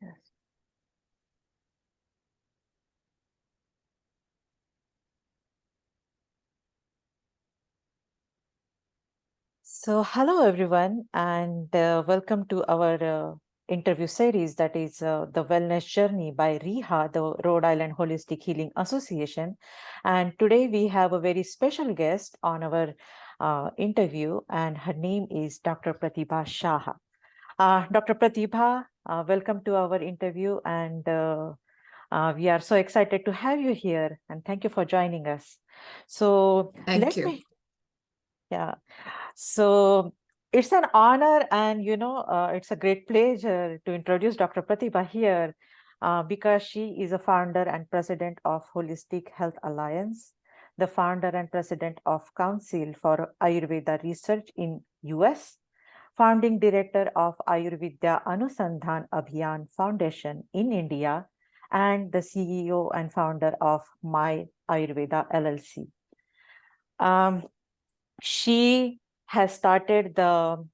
Yes. So, hello everyone, and welcome to our interview series that is the Wellness Journey by RIHA, the Rhode Island Holistic Healing Association. And today we have a very special guest on our interview, and her name is Dr. Pratibha Shah. Dr. Pratibha, welcome to our interview, and we are so excited to have you here, and thank you for joining us. So, Thank you. Yeah. So it's an honor, and it's a great pleasure to introduce Dr. Pratibha here because she is a founder and president of Wholistic Health Alliance, the founder and president of Council for Ayurveda Research in US, founding director of Ayurveda Anusandhan Abhiyan Foundation in India, and the CEO and founder of My Ayurveda LLC. She has started the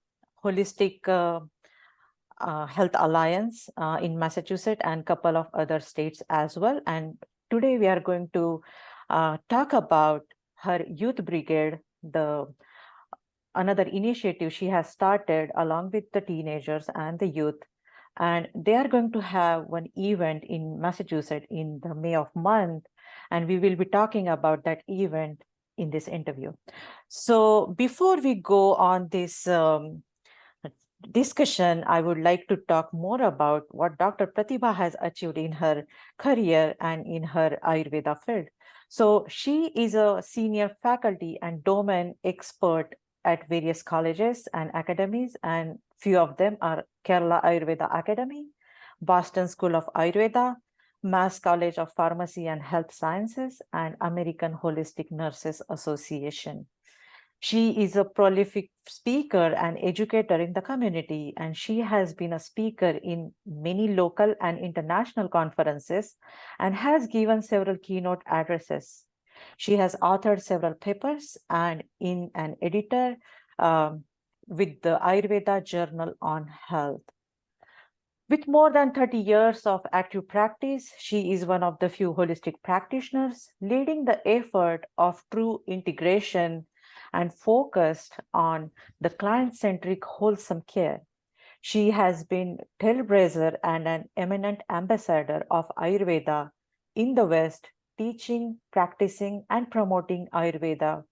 Holistic Health Alliance in Massachusetts and couple of other states as well. And today we are going to talk about her youth brigade, the another initiative she has started along with the teenagers and the youth. And they are going to have one event in Massachusetts in the May of month. And we will be talking about that event in this interview. So before we go on this discussion, I would like to talk more about what Dr. Pratibha has achieved in her career and in her Ayurveda field. So she is a senior faculty and domain expert at various colleges and academies, and few of them are Kerala Ayurveda Academy, Boston School of Ayurveda, Mass College of Pharmacy and Health Sciences, and American Holistic Nurses Association. She is a prolific speaker and educator in the community, and she has been a speaker in many local and international conferences and has given several keynote addresses. She has authored several papers and in an editor with the Ayurveda Journal on Health. With more than 30 years of active practice, she is one of the few holistic practitioners leading the effort of true integration and focused on the client-centric wholesome care. She has been trailblazer and an eminent ambassador of Ayurveda in the West, teaching, practicing, and promoting Ayurveda,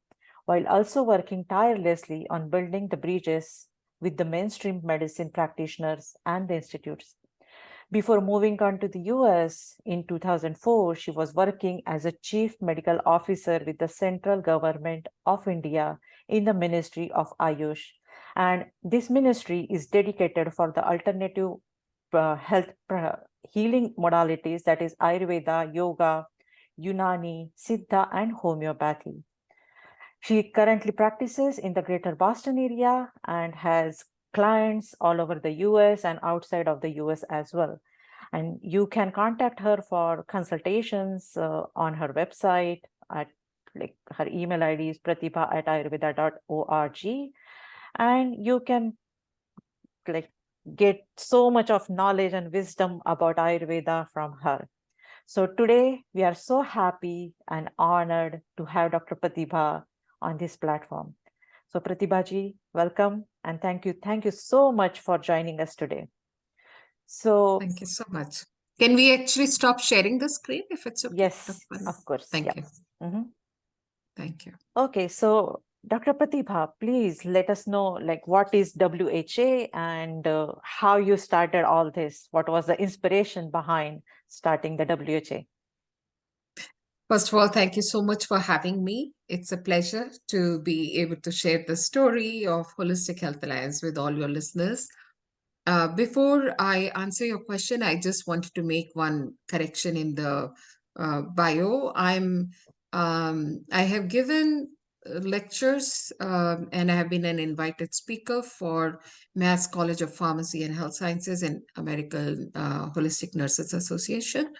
while also working tirelessly on building the bridges with the mainstream medicine practitioners and the institutes. Before moving on to the US in 2004, she was working as a chief medical officer with the central government of India in the Ministry of Ayush. And this ministry is dedicated for the alternative health healing modalities, that is Ayurveda, Yoga, Unani, Siddha, and homeopathy. She currently practices in the greater Boston area and has clients all over the US and outside of the US as well. And you can contact her for consultations on her website at her email ID is pratibha@ayurveda.org. And you can get so much of knowledge and wisdom about Ayurveda from her. So today we are so happy and honored to have Dr. Pratibha on this platform. So Pratibha ji, welcome and thank you. Thank you so much for joining us today. So Thank you so much. Can we actually stop sharing the screen if it's okay? yes, of course. Thank you. Thank you. Okay, so Dr. Pratibha, please let us know what is WHA and how you started all this. What was the inspiration behind starting the WHA? First of all, thank you so much for having me. It's a pleasure to be able to share the story of Holistic Health Alliance with all your listeners. Before I answer your question, I just wanted to make one correction in the bio. I have given lectures and I have been an invited speaker for Mass College of Pharmacy and Health Sciences and American Holistic Nurses Association.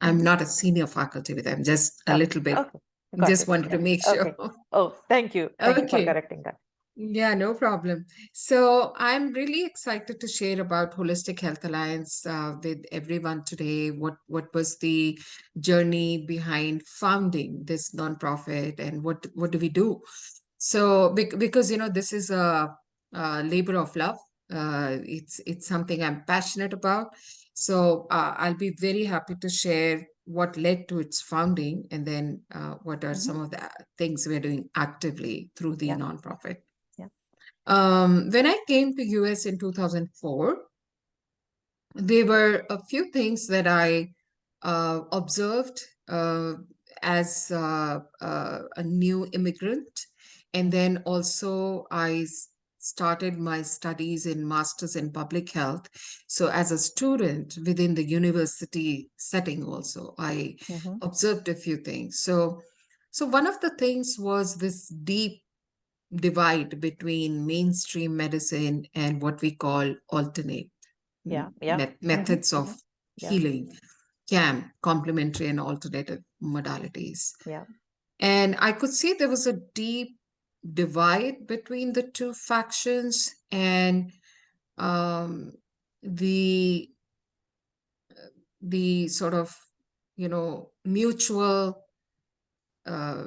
I'm not a senior faculty with them, just a little bit. Okay. Got Just it. wanted to make sure. Okay. Oh, thank you. Thank you for correcting that. Yeah, no problem. So I'm really excited to share about Holistic Health Alliance with everyone today. What was the journey behind founding this nonprofit, and what do we do? So because this is a labor of love. It's something I'm passionate about. So I'll be very happy to share what led to its founding, and then what are Mhm. some of the things we're doing actively through the Yeah, nonprofit. yeah. When I came to US in 2004, there were a few things that I observed as a new immigrant. And Mhm. then also started my studies in Masters in Public Health. So as a student within the university setting also, I Mhm. observed a few things. So one of the things was this deep divide between mainstream medicine and what we call alternate Yeah, yeah. Mhm. methods of Mhm. Yeah, healing, CAM, complementary and alternative modalities. yeah. And I could see there was a deep divide between the two factions, and um, the the sort of mutual uh,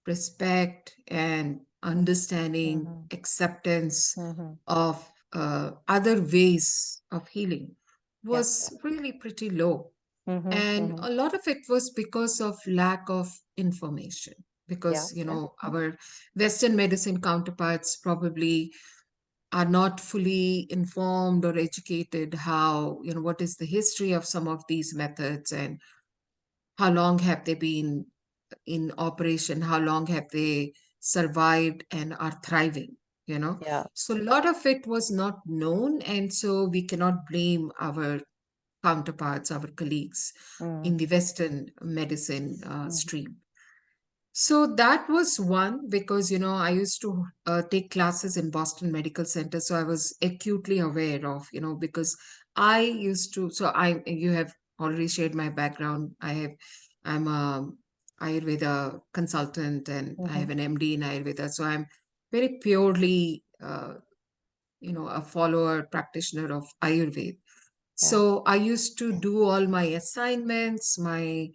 respect and Mhm. understanding, Mhm. acceptance Mhm. of other ways of healing Yeah, yeah. was really pretty low. Mhm. And Mhm. a lot of it was because of lack of information. Yeah, Because, yeah. Mhm. our Western medicine counterparts probably are not fully informed or educated how, what is the history of some of these methods, and how long have they been in operation, how long have they survived and are thriving, Yeah. so a lot of it was not known, and so we cannot blame our counterparts, our colleagues Mm. in the Western medicine Mhm. stream. So that was one, because I used to take classes in Boston Medical Center, so I was acutely aware of, because I used to. So I you have already shared my background. I'm a Ayurveda consultant, and I have Mhm. an MD in Ayurveda. So I'm very purely a follower practitioner of Ayurveda. Yeah. So I used to do all my assignments, my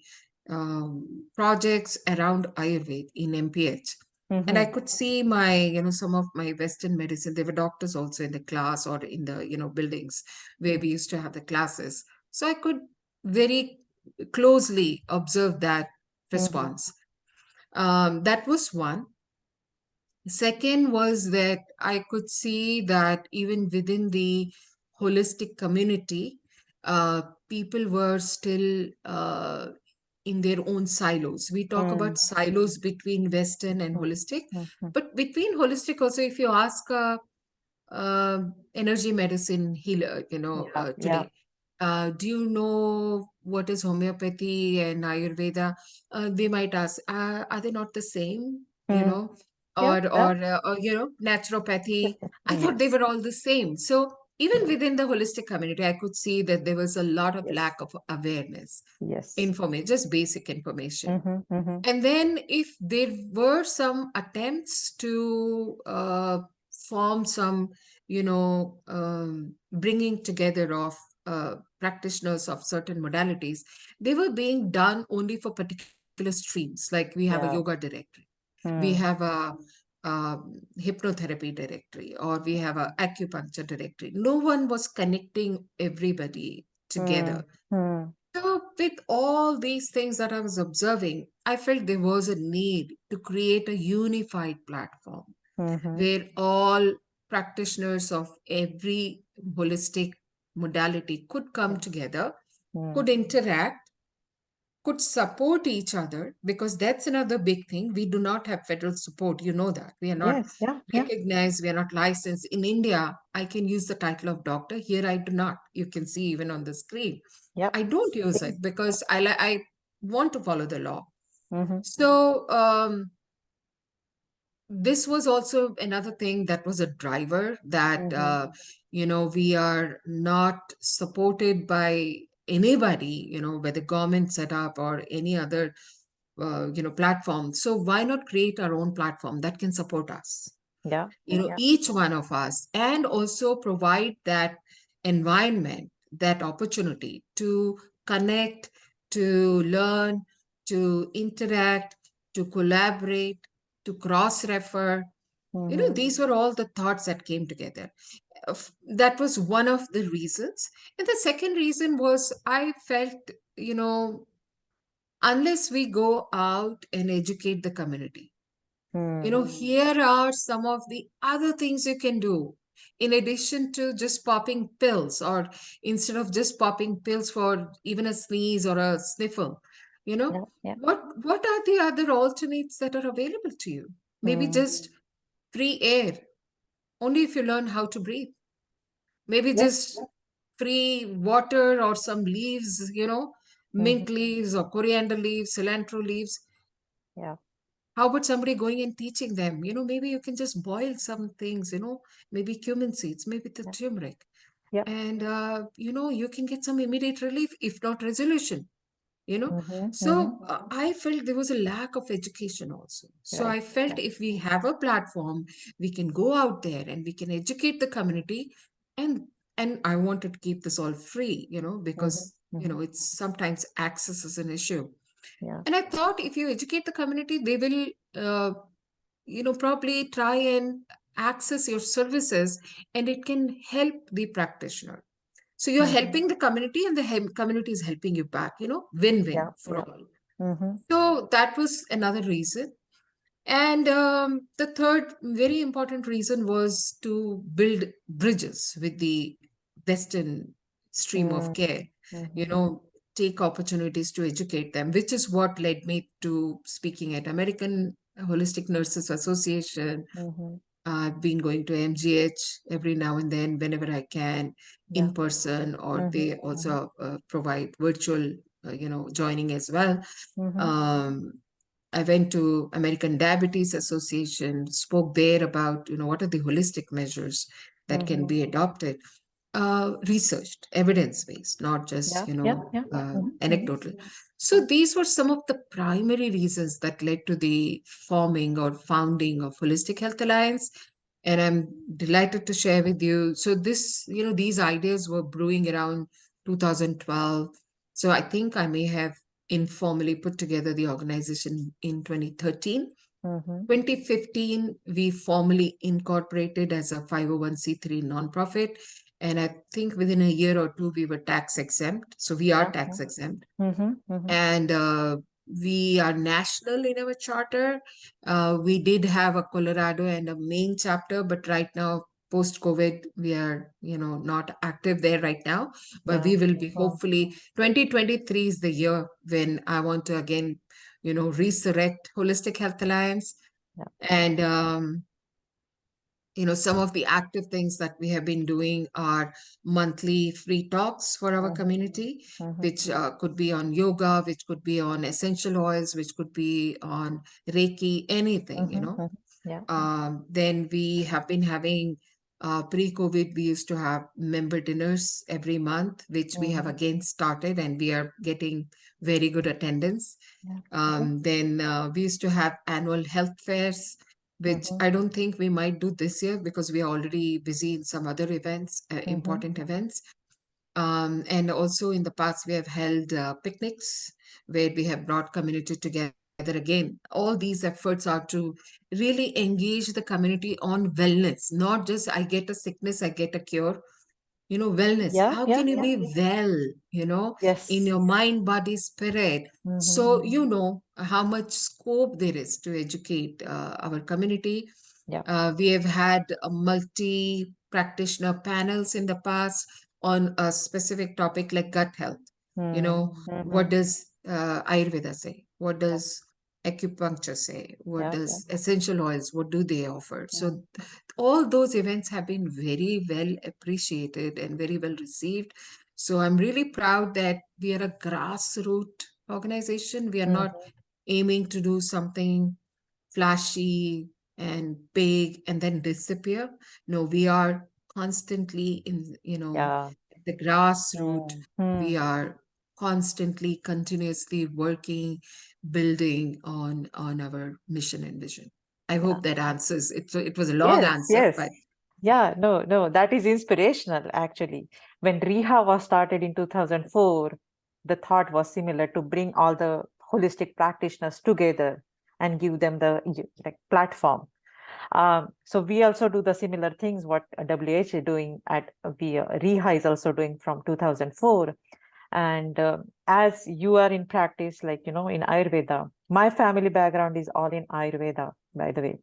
projects around Ayurveda in MPH. And I Mhm. could see some of my Western medicine. There were doctors also in the class or in the, buildings where Mhm. we used to have the classes. So I could very closely observe that Mhm. response. That was one. Second was that I could see that even within the holistic community, people were still in their own silos. We talk Mm. about silos between Western and Mhm. holistic, Mhm. but between holistic also, if you ask energy medicine healer, Yeah, yeah. today. Do you know what is homeopathy and Ayurveda? They might ask, are they not the same? Mm. Yeah, yeah. Or naturopathy. I thought they Yes. were all the same. So even within the holistic community, I could see that there was a lot of Yes. lack of awareness, Yes. information, just basic information. Mhm. Mhm. And then, if there were some attempts to form some, bringing together of practitioners of certain modalities, they were being done only for particular streams. Like we have a yoga Yeah. directory, we Mm. have a hypnotherapy directory, or we have a acupuncture directory. No one was connecting everybody together. Mm. Mm. So, with all these things that I was observing, I felt there was a need to create a unified platform Mhm. where all practitioners of every holistic modality could come Yeah. together, Mm. could interact, could support each other, because that's another big thing. We do not have federal support. You know that. We are not Yes. Yeah. Yeah. recognized, we are not licensed. In India, I can use the title of doctor. Here, I do not. You can see even on the screen. Yep. I don't use Same. it because I want to follow the law. Mhm. So this was also another thing that was a driver, that Mhm. we are not supported by anybody, whether government set up or any other platform. So why not create our own platform that can support us? Yeah. Yeah. each one of us, and also provide that environment, that opportunity to connect, to learn, to interact, to collaborate, to cross refer. Mm-hmm. These were all the thoughts that came together. That was one of the reasons. And the second reason was I felt, unless we go out and educate the community, Mm. here are some of the other things you can do in addition to just popping pills, or instead of just popping pills for even a sneeze or a sniffle. You know, Yeah. Yeah. what are the other alternates that are available to you? Maybe Mm. just free air, only if you learn how to breathe. Maybe Yes. just free water or some leaves, Mm-hmm. mint leaves or coriander leaves, cilantro leaves. Yeah. How about somebody going and teaching them? Maybe you can just boil some things, maybe cumin seeds, maybe the Yeah. turmeric. Yeah. And, you can get some immediate relief, if not resolution, you know. Mm-hmm. Mm-hmm. So I felt there was a lack of education also. So Right. I felt Yeah. if we have a platform, we can go out there and we can educate the community. And I wanted to keep this all free, Mm-hmm. because, Mm-hmm. it's sometimes access is an issue. Yeah. And I thought if you educate the community, they will, probably try and access your services, and it can help the practitioner. So you're Mm-hmm. helping the community, and the community is helping you back, win-win Yeah. for Yeah. all. Mm-hmm. So that was another reason. And the third very important reason was to build bridges with the Western stream of care, you Mm-hmm. know, take opportunities to educate them, which is what led me to speaking at American Holistic Nurses Association. Mm-hmm. I've been going to MGH every now and then, whenever I can, Yeah. in person, or Mm-hmm. they Mm-hmm. also provide virtual, joining as well. Mm-hmm. Um, I went to American Diabetes Association, spoke there about, what are the holistic measures that can Mm-hmm. be adopted, researched, evidence-based, not just, Yeah. Yeah. Yeah. Mm-hmm. Mm-hmm. anecdotal. So these were some of the primary reasons that led to the forming or founding of Holistic Health Alliance. And I'm delighted to share with you. So these ideas were brewing around 2012. So I think I may have informally put together the organization in 2013. Mm-hmm. 2015, we formally incorporated as a 501(c)(3) nonprofit. And I think within a year or two, we were tax exempt. So we are Yeah. tax Yeah. exempt. Mm-hmm. Mm-hmm. And we are national in our charter. We did have a Colorado and a Maine chapter, but right now, post COVID, we are, not active there right now. But Yeah. we will be, Mm. hopefully, 2023 is the year when I want to again, resurrect Holistic Health Alliance. Yeah. And some of the active things that we have been doing are monthly free talks for our Mm-hmm. community, Mm-hmm. which could be on yoga, which could be on essential oils, which could be on Reiki, anything, Mm-hmm. Mm-hmm. Yeah. Then we have been having, pre-COVID, we used to have member dinners every month, which we have Mm-hmm. again started, and we are getting very good attendance. Yeah. Okay. Then we used to have annual health fairs, which Mm-hmm. I don't think we might do this year because we are already busy in some other events, Mm-hmm. important events. And also in the past, we have held picnics where we have brought community together again. All these efforts are to really engage the community on wellness, not just I get a sickness, I get a cure. Wellness. Yeah. How Yeah. can you Yeah. be well, in Yes. your mind, body, spirit? Mm-hmm. So, how much scope there is to educate our community. Yeah. We have had a multi-practitioner panels in the past on a specific topic like gut health. Mm-hmm. What does Ayurveda say? What Yeah. does acupuncture say? What Yeah. Yeah. does essential oils? What do they offer? Mm. So all those events have been very well appreciated and very well received. So I'm really proud that we are a grassroots organization. We are not Mm-hmm. aiming to do something flashy and big and then disappear. No, we are constantly in, Yeah. the grassroots. Mm-hmm. We are constantly, continuously working, building on our mission and vision. I Yeah. hope that answers it. It was a long Yes, answer, yes. but Yeah, no, that is inspirational actually. When Reha was started in 2004, the thought was similar to bring all the holistic practitioners together and give them the like platform. So we also do the similar things what WHA doing at Reha is also doing from 2004. And as you are in practice, like, in Ayurveda, my family background is all in Ayurveda, by the way.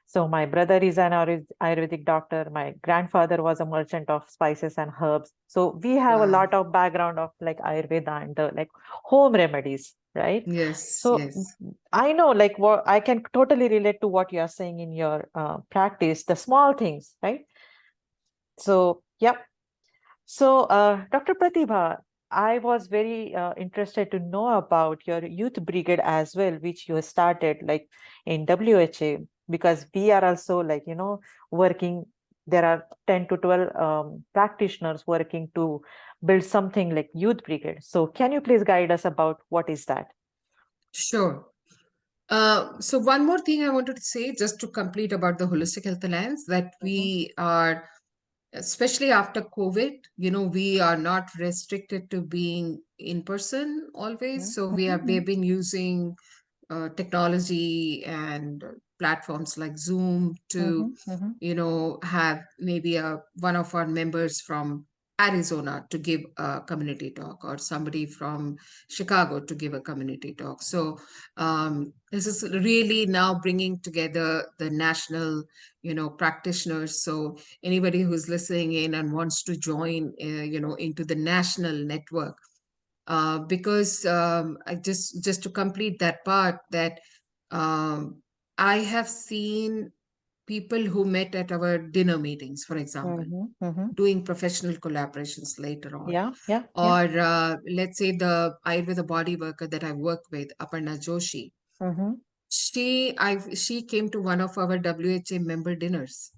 So my brother is an Ayurvedic doctor. My grandfather was a merchant of spices and herbs. So we have a wow. lot of background of like Ayurveda and the like home remedies, right? Yes, So yes. I know like what I can totally relate to what you are saying in your practice, the small things, right? So, yep. So, Dr. Pratibha, I was very interested to know about your youth brigade as well, which you started like in WHA, because we are also like, working. There are 10 to 12 practitioners working to build something like youth brigade. So, can you please guide us about what is that? Sure. So one more thing I wanted to say, just to complete about the Holistic Health Alliance, that Mm-hmm. we are, especially after COVID, we are not restricted to being in person always. So Mm-hmm. we've been using technology and platforms like Zoom to, Mm-hmm. Mm-hmm. have maybe one of our members from Arizona to give a community talk, or somebody from Chicago to give a community talk. So this is really now bringing together the national, practitioners. So anybody who's listening in and wants to join, into the national network, because I just to complete that part, that I have seen people who met at our dinner meetings, for example, Mm-hmm. Mm-hmm. doing professional collaborations later on. Yeah, yeah, yeah. Or let's say the Ayurveda body worker that I work with, Aparna Joshi, Mm-hmm. she came to one of our WHA member dinners.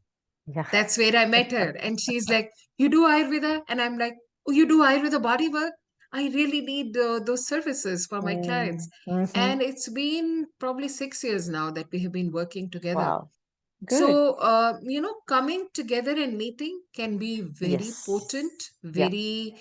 Yeah. That's where I met her. And she's like, "You do Ayurveda?" And I'm like, "Oh, you do Ayurveda body work? I really need those services for my clients." Mm-hmm. And it's been probably 6 years now that we have been working together. Wow. Good. So, coming together and meeting can be very potent, Yes. Yeah. very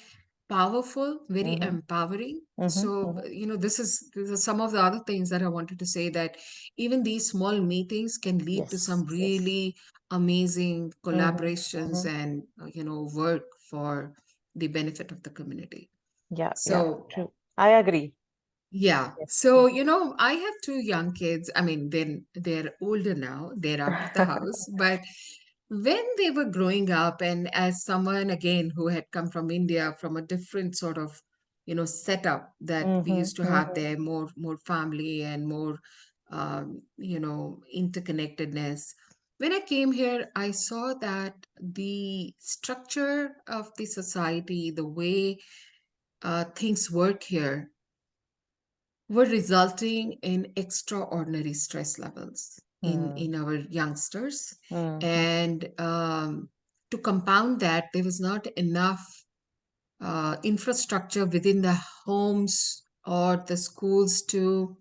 powerful, very Mm-hmm. empowering. Mm-hmm. So, Mm-hmm. this is some of the other things that I wanted to say, that even these small meetings can lead to Yes. some Yes. really amazing Mm-hmm. collaborations Mm-hmm. and, work for the benefit of the community. Yeah. Yeah. So, True. I agree. yeah. Yes. So, Yes. I have two young kids. I mean, they're older now, they're out of the house, but when they were growing up, and as someone again who had come from India, from a different sort of, setup that we Mm-hmm. used to have Mm-hmm. there, more family and more interconnectedness. When I came here, I saw that the structure of the society, the way things work here, were resulting in extraordinary stress levels in our youngsters. Mm-hmm. And to compound that, there was not enough infrastructure within the homes or the schools to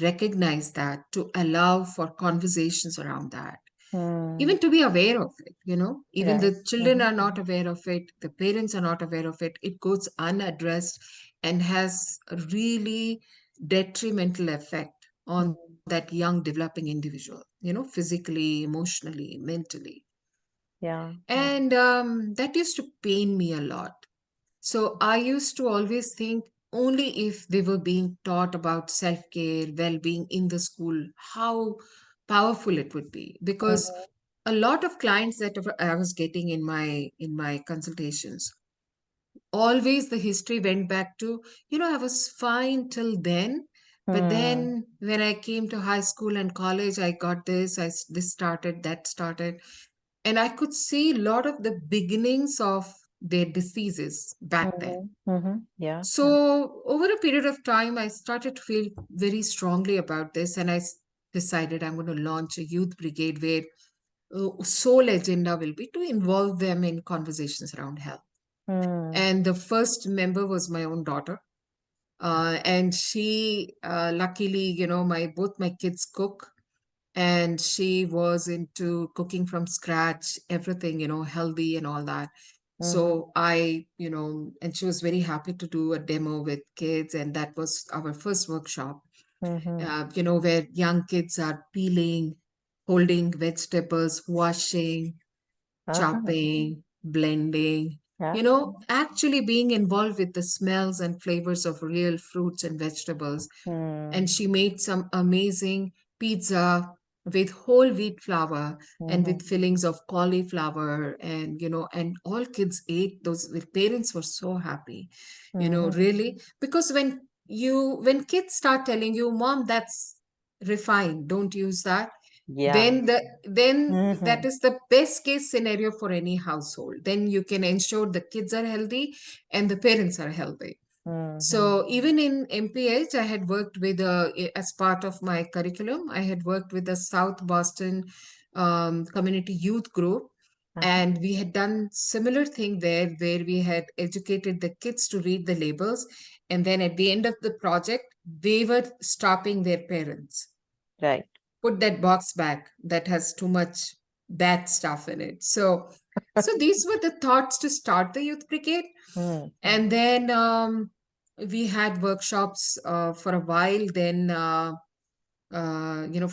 recognize that, to allow for conversations around that, Mm. even to be aware of it. Even Right. the children Mm-hmm. are not Mm-hmm. aware of it, the parents are not aware of it. It goes unaddressed and has a really detrimental effect on Mm. that young developing individual, physically, emotionally, mentally. Yeah. Yeah. And that used to pain me a lot. So I used to always think, only if they were being taught about self-care, well-being in the school, how powerful it would be. Because Mm-hmm. a lot of clients that I was getting in my consultations, always the history went back to, I was fine till then, but Mm. then when I came to high school and college, I got this, this started, that started, and I could see a lot of the beginnings of their diseases back then. Mm-hmm. Mm-hmm. Yeah. Yeah. So, over a period of time, I started to feel very strongly about this, and decided I'm going to launch a youth brigade where sole agenda will be to involve them in conversations around health. Mm. And the first member was my own daughter, and she, luckily, my both my kids cook, and she was into cooking from scratch, everything, healthy and all that. Mm-hmm. So and she was very happy to do a demo with kids, and that was our first workshop, Mm-hmm. where young kids are peeling, holding vegetables, washing, Uh-huh. chopping, blending, Yeah. actually being involved with the smells and flavors of real fruits and vegetables. And Mm. she made some amazing pizza with whole wheat flour and Mm-hmm. with fillings of cauliflower, and all kids ate those. The parents were so happy, Mm-hmm. really, because when kids start telling you, mom, that's refined, don't use that, Yeah. then that Mm-hmm. is the best case scenario for any household. Then you can ensure the kids are healthy and the parents are healthy. Mm-hmm. So even in MPH, I had worked with as part of my curriculum, I had worked with the South Boston community youth group, Uh-huh. and we had done similar thing there, where we had educated the kids to read the labels, and then at the end of the project, they were stopping their parents, Right. put that box back, that has too much bad stuff in it. So these were the thoughts to start the youth brigade. Mm. And then we had workshops for a while. Then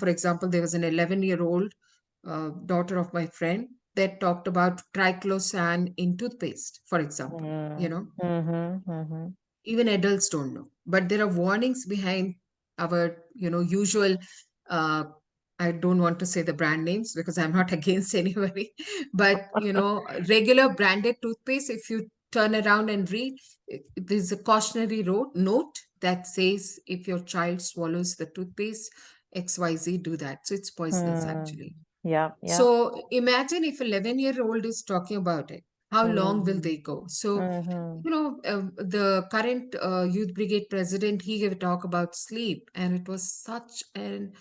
for example, there was an 11-year-old daughter of my friend that talked about triclosan in toothpaste, for example. Mm. Mm-hmm. Mm-hmm. Even adults don't know, but there are warnings behind our usual, uh, I don't want to say the brand names because I'm not against anybody, but regular branded toothpaste, if you turn around and read, there's a cautionary note that says, if your child swallows the toothpaste, XYZ, do that, so it's poisonous Mm. actually. Yeah. Yeah. So imagine if 11-year-old is talking about it, how long will Mm. they go? So, Mm-hmm. the current youth brigade president, he gave a talk about sleep, and it was such an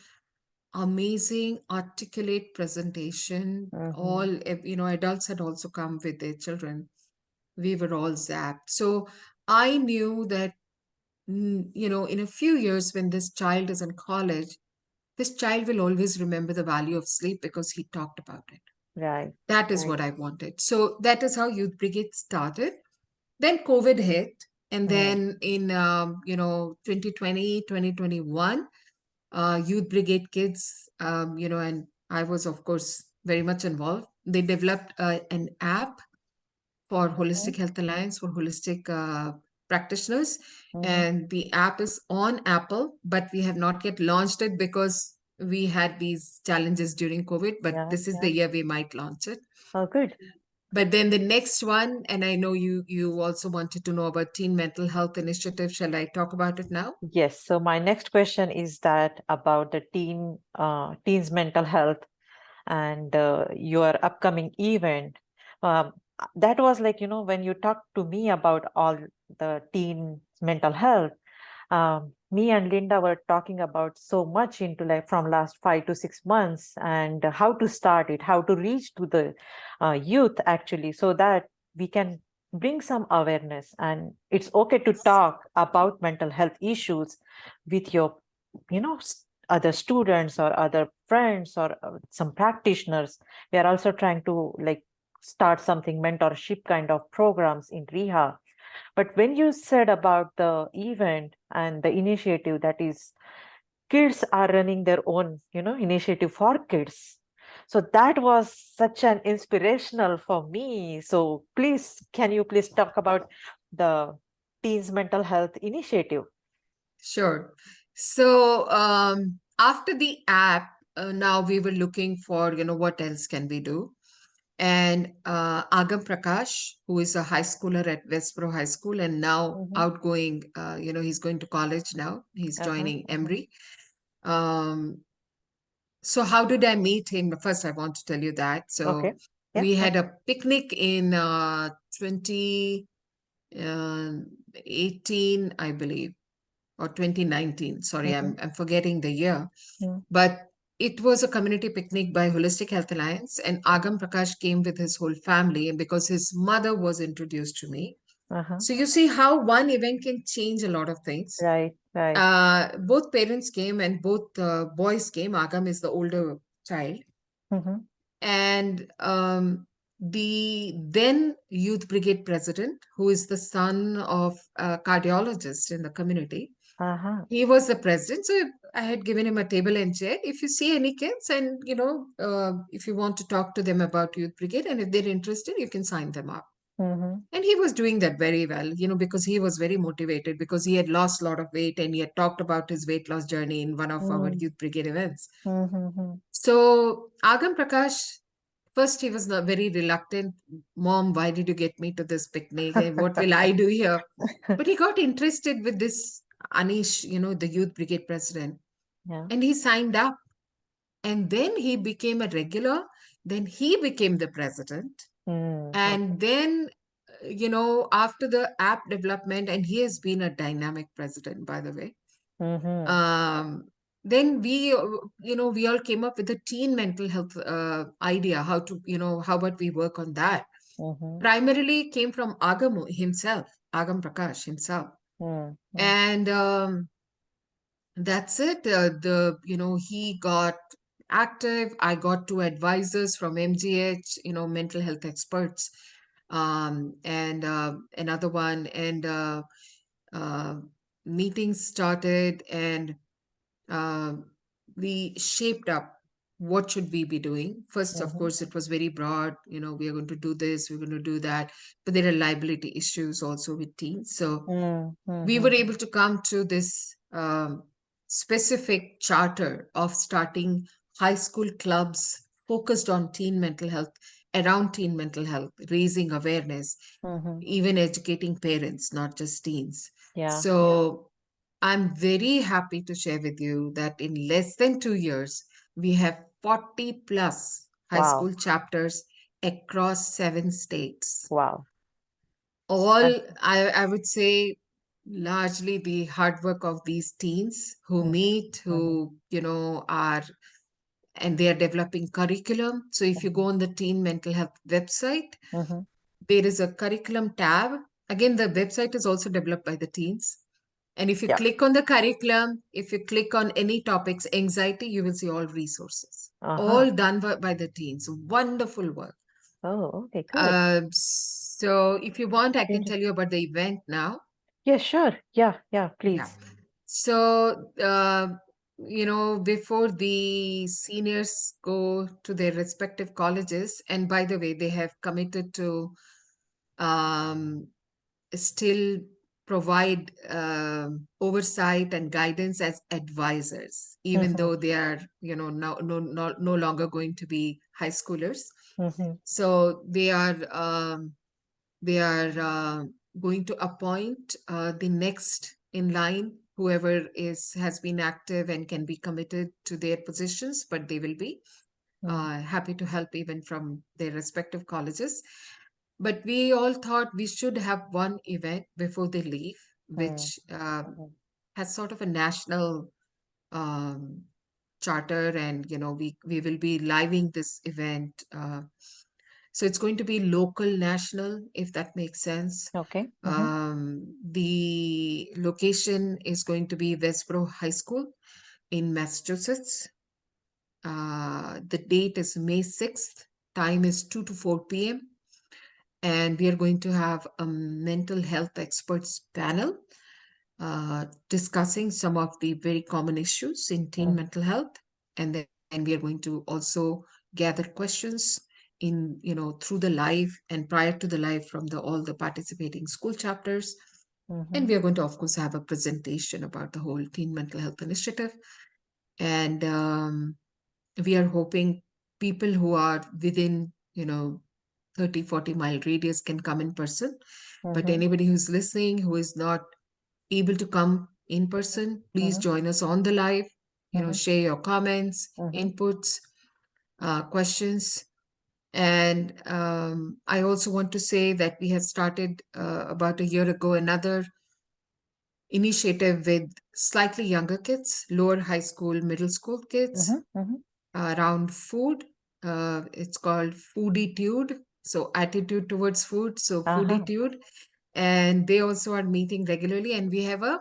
amazing, articulate presentation. Mm-hmm. All, adults had also come with their children. We were all zapped. So I knew that, in a few years, when this child is in college, this child will always remember the value of sleep because he talked about it. Right. That is Right. what I wanted. So that is how Youth Brigade started. Then COVID hit. And Mm. then in, 2020, 2021, Youth Brigade kids, and I was, of course, very much involved. They developed an app for Mm-hmm. Wholistic Health Alliance for holistic practitioners. Mm-hmm. And the app is on Apple, but we have not yet launched it because we had these challenges during COVID. But Yeah. this is Yeah. the year we might launch it. Oh, good. But then the next one, and I know you also wanted to know about Teen Mental Health Initiative. Shall I talk about it now? Yes. So my next question is that about the teens mental health and your upcoming event. That was like, when you talked to me about all the teen mental health, me and Linda were talking about so much into like from last 5 to 6 months and how to start it, how to reach to the youth actually, so that we can bring some awareness. And it's okay to talk about mental health issues with your, other students or other friends or some practitioners. We are also trying to like start something mentorship kind of programs in Riha. But when you said about the event and the initiative, that is, kids are running their own, initiative for kids. So that was such an inspirational for me. So please, can you please talk about the teens mental health initiative? Sure. So after the app, now we were looking for, what else can we do? And Agam Prakash, who is a high schooler at Westborough High School and now Mm-hmm. outgoing, he's going to college now. He's Uh-huh, joining uh-huh. Emory. Um, so how did I meet him? First, I want to tell you that. Okay. So Yeah. we Yeah. had a picnic in 2018, I believe, or 2019. Sorry, Mm-hmm. I'm forgetting the year. Mm-hmm. But it was a community picnic by Wholistic Health Alliance, and Agam Prakash came with his whole family because his mother was introduced to me. Uh-huh. So you see how one event can change a lot of things. Right, right. Both parents came and both boys came. Agam is the older child. Mm-hmm. And the then Youth Brigade president, who is the son of a cardiologist in the community, Uh-huh. he was the president. So I had given him a table and chair. If you see any kids and, if you want to talk to them about Youth Brigade and if they're interested, you can sign them up. Mm-hmm. And he was doing that very well, because he was very motivated because he had lost a lot of weight and he had talked about his weight loss journey in one of our Mm-hmm. Youth Brigade events. Mm-hmm. So Agam Prakash, first he was not very reluctant. Mom, why did you get me to this picnic? And what will I do here? But he got interested with this Anish, the Youth Brigade president, Yeah. and he signed up. And then he became a regular. Then he became the president. Mm, okay. And then, after the app development, and he has been a dynamic president, by the way. Mm-hmm. Um, then we all came up with a teen mental health idea, how about we work on that? Mm-hmm. Primarily came from Agam himself, Agam Prakash himself. Mm-hmm. And that's it. He got active. I got two advisors from MGH, mental health experts, and another one, and uh, meetings started, and uh, we shaped up what should we be doing. First, of Mm-hmm. course, it was very broad. We are going to do this, we're going to do that, but there are liability issues also with teens. So we Mm-hmm. were able to come to this specific charter of starting high school clubs focused on teen mental health, around teen mental health, raising awareness, Mm-hmm. even educating parents, not just teens. Yeah. So I'm very happy to share with you that in less than 2 years, we have 40 plus high Wow. school chapters across 7 states. Wow. All, Fantastic. I would say, largely the hard work of these teens who Mm-hmm. meet, Mm-hmm. who, are, and they are developing curriculum. So if you go Mm-hmm. on the Teen Mental Health website, Mm-hmm. there is a curriculum tab. Again, the website is also developed by the teens. And if you Yeah. click on the curriculum, if you click on any topics, anxiety, you will see all resources, Uh-huh. all done by the teens. Wonderful work. Oh, okay, good. So if you want, I can Inter- tell you about the event now. Yeah, sure. Yeah, yeah, Yeah. please. So, before the seniors go to their respective colleges, and by the way, they have committed to um, still provide oversight and guidance as advisors, even Mm-hmm. though they are, no longer going to be high schoolers. Mm-hmm. So they are going to appoint the next in line, whoever has been active and can be committed to their positions, but they will be happy to help even from their respective colleges. But we all thought we should have one event before they leave, which Mm-hmm. has sort of a national um, charter, and we will be living this event. So it's going to be local, national, if that makes sense. Okay. Mm-hmm. The location is going to be Westborough High School in Massachusetts. The date is May 6th. Time is 2 to 4 p.m. And we are going to have a mental health experts panel discussing some of the very common issues in teen mental health. And then we are going to also gather questions through the live and prior to the live from all the participating school chapters. Mm-hmm. And we are going to, of course, have a presentation about the whole teen mental health initiative. And we are hoping people who are within, 30-40 mile radius can come in person. But Mm-hmm. anybody who's listening who is not able to come in person, please Mm-hmm. join us on the live. Mm-hmm. Share your comments, Mm-hmm. inputs, questions. And I also want to say that we have started about a year ago another initiative with slightly younger kids, lower high school, middle school kids, Mm-hmm. around food. It's called Fooditude. So attitude towards food. So Uh-huh. Fooditude. and they also are meeting regularly. And we have a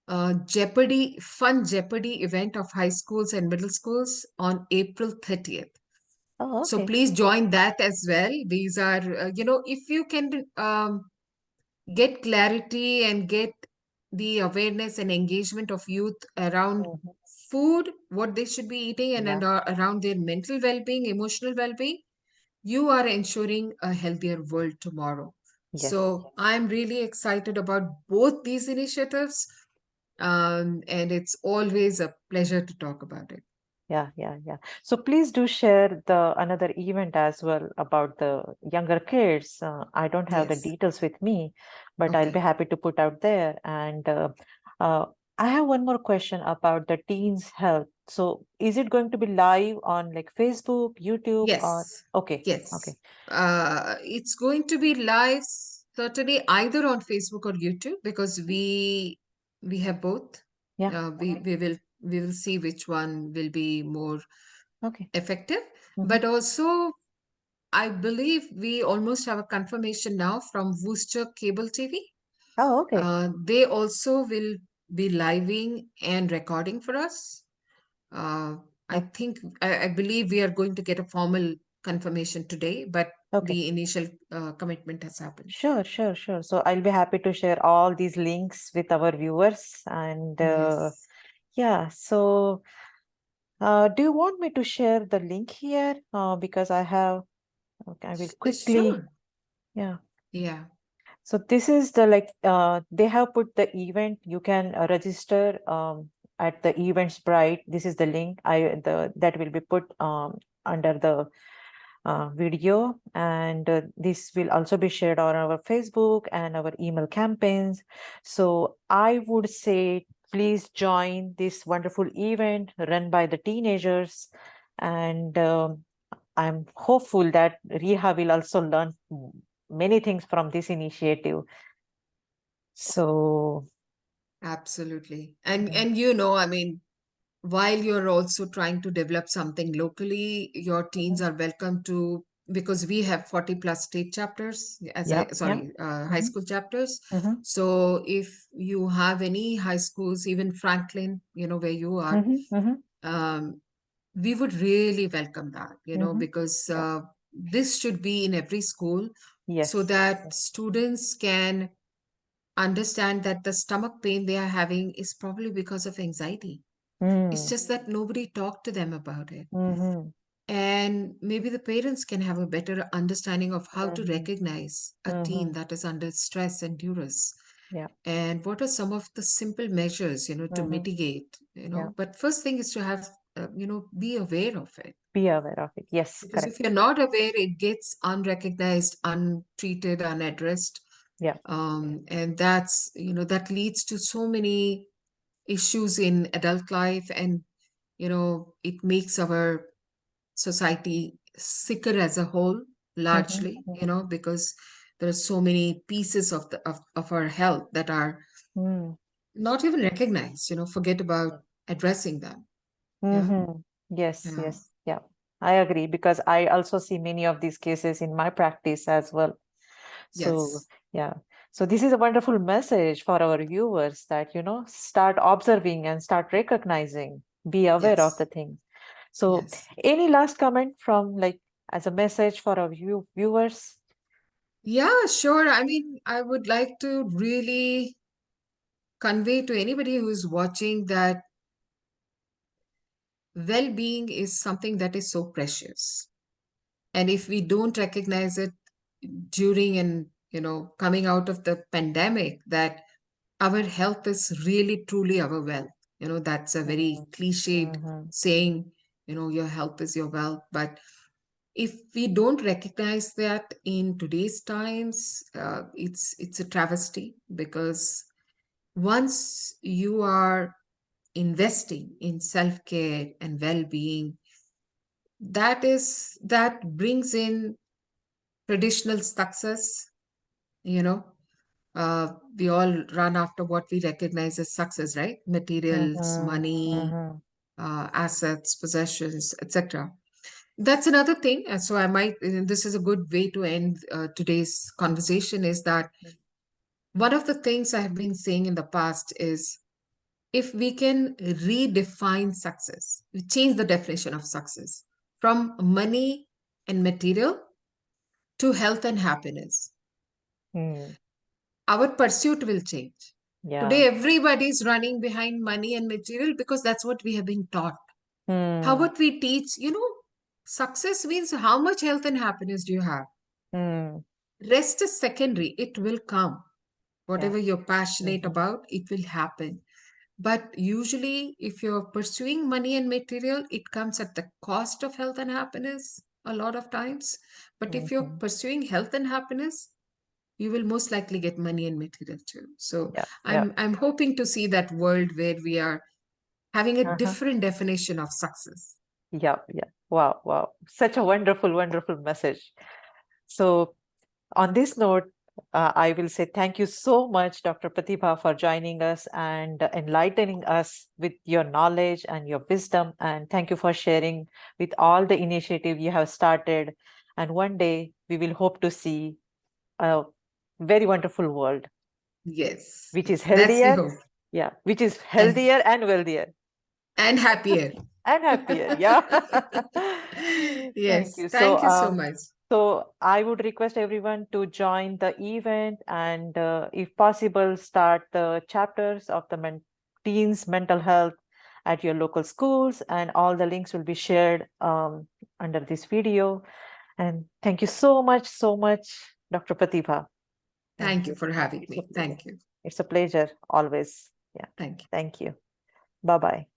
fun Jeopardy event of high schools and middle schools on April 30th. Oh, So okay. please join that as well. These are, if you can get clarity and get the awareness and engagement of youth around Mhm. food, what they should be eating, and Yeah. around their mental well-being, emotional well-being, you are ensuring a healthier world tomorrow. Yes. So I'm really excited about both these initiatives, and it's always a pleasure to talk about it. Yeah, yeah, yeah. So please do share the another event as well about the younger kids. I don't have the Yes. details with me, but I'll be Okay. happy to put out there. And uh, I have one more question about the teens' health. So is it going to be live on like Facebook, YouTube, or Yes. okay, okay, Yes. It's going to be live certainly either on Facebook or YouTube because we have both. yeah, We will see which one will be more okay. effective. Mm-hmm. But also, I believe we almost have a confirmation now from Worcester Cable TV. Oh, okay. They also will be living and recording for us. Uh, Oh, I believe we are going to get a formal confirmation today, but okay. the initial commitment has happened. Sure, sure, sure. So I'll be happy to share all these links with our viewers. And Yes. yeah, so do you want me to share the link here? Because I have, okay, I will quickly, Sure. yeah. Yeah. So this is the like, they have put the event. You can register at the Eventbrite. This is the link that will be put under the video, and this will also be shared on our Facebook and our email campaigns. So I would say please join this wonderful event run by the teenagers, and I'm hopeful that Riha will also learn many things from this initiative. So Absolutely. yeah, I mean, while you're also trying to develop something locally, your teens mhm, are welcome to, because we have 40 plus state chapters, yeah, yeah, high hmm, school chapters. hmm, So if you have any high schools, even Franklin, where you are, hmm, hmm, um, we would really welcome that, hmm, because yeah, this should be in every school so yes, that students can understand that the stomach pain they are having is probably because of anxiety. It's mm, just that nobody talked to them about it. hmm, And maybe the parents can have a better understanding of how to hmm, recognize a teen hmm, that is under stress and duress. yeah, And what are some of the simple measures, to hmm, mitigate, yeah. But first thing is to have, be aware of it. Be aware of it. Yes, Because if correct. you're not aware, it gets unrecognized, untreated, unaddressed. Yeah. And that leads to so many issues in adult life. And, it makes our society sicker as a whole, Hmm, largely, hmm, because there are so many pieces of our health that are hmm, not even recognized, forget about addressing them. Yeah. hmm. Yes, Yeah. yes, yeah. I agree because I also see many of these cases in my practice as well. So, Yes. yeah. So this is a wonderful message for our viewers that, start observing and start recognizing, be aware of the Yes. things. So, Yes. any last comment from like as a message for our viewers? Yeah, sure. I mean, I would like to really convey to anybody who's watching that well-being is something that is so precious. And if we don't recognize it during and, coming out of the pandemic, that our health is really truly our wealth. That's a very cliched Mm-hmm. saying, your health is your wealth. But if we don't recognize that in today's times, it's a travesty, because once you are investing in self-care and well-being, that brings in traditional success. you know uh, we all run after what we recognize as success, right? Materials, Mm-hmm. money, Mm-hmm. assets, possessions, etc. That's another thing. And so I might, and this is a good way to end today's conversation, is that one of the things I have been saying in the past is, if we can redefine success, we change the definition of success from money and material to health and happiness, Hmm. our pursuit will change. Yeah. Today, everybody is running behind money and material because that's what we have been taught. How Hmm. about we teach, success means how much health and happiness do you have? Hmm. Rest is secondary, it will come. Yeah. Whatever you're passionate Mhm. about, it will happen. But usually, if you're pursuing money and material, it comes at the cost of health and happiness a lot of times. But if you're Mhm. pursuing health and happiness, you will most likely get money and material too. So Yeah. Yeah. I'm hoping to see that world where we are having a Uh-huh. different definition of success. Yeah. Yeah. Wow. Wow. Such a wonderful, wonderful message. So, on this note, I will say thank you so much, Dr. Pratibha, for joining us and enlightening us with your knowledge and your wisdom. And thank you for sharing with all the initiative you have started. And one day we will hope to see a very wonderful world, Yes, which is that's the healthier. hope. Yeah, which is And healthier and wealthier and happier. and happier. Yeah. Thank Yes, you. So, thank you so much. so I would request everyone to join the event and, if possible, start the chapters of the teens mental health at your local schools, and all the links will be shared under this video. And thank you so much, Dr. Pratibha. Thank Thank you you. for having It's a me. pleasure. Thank you. It's a pleasure always. Yeah. Thank you. Thank you. Bye bye.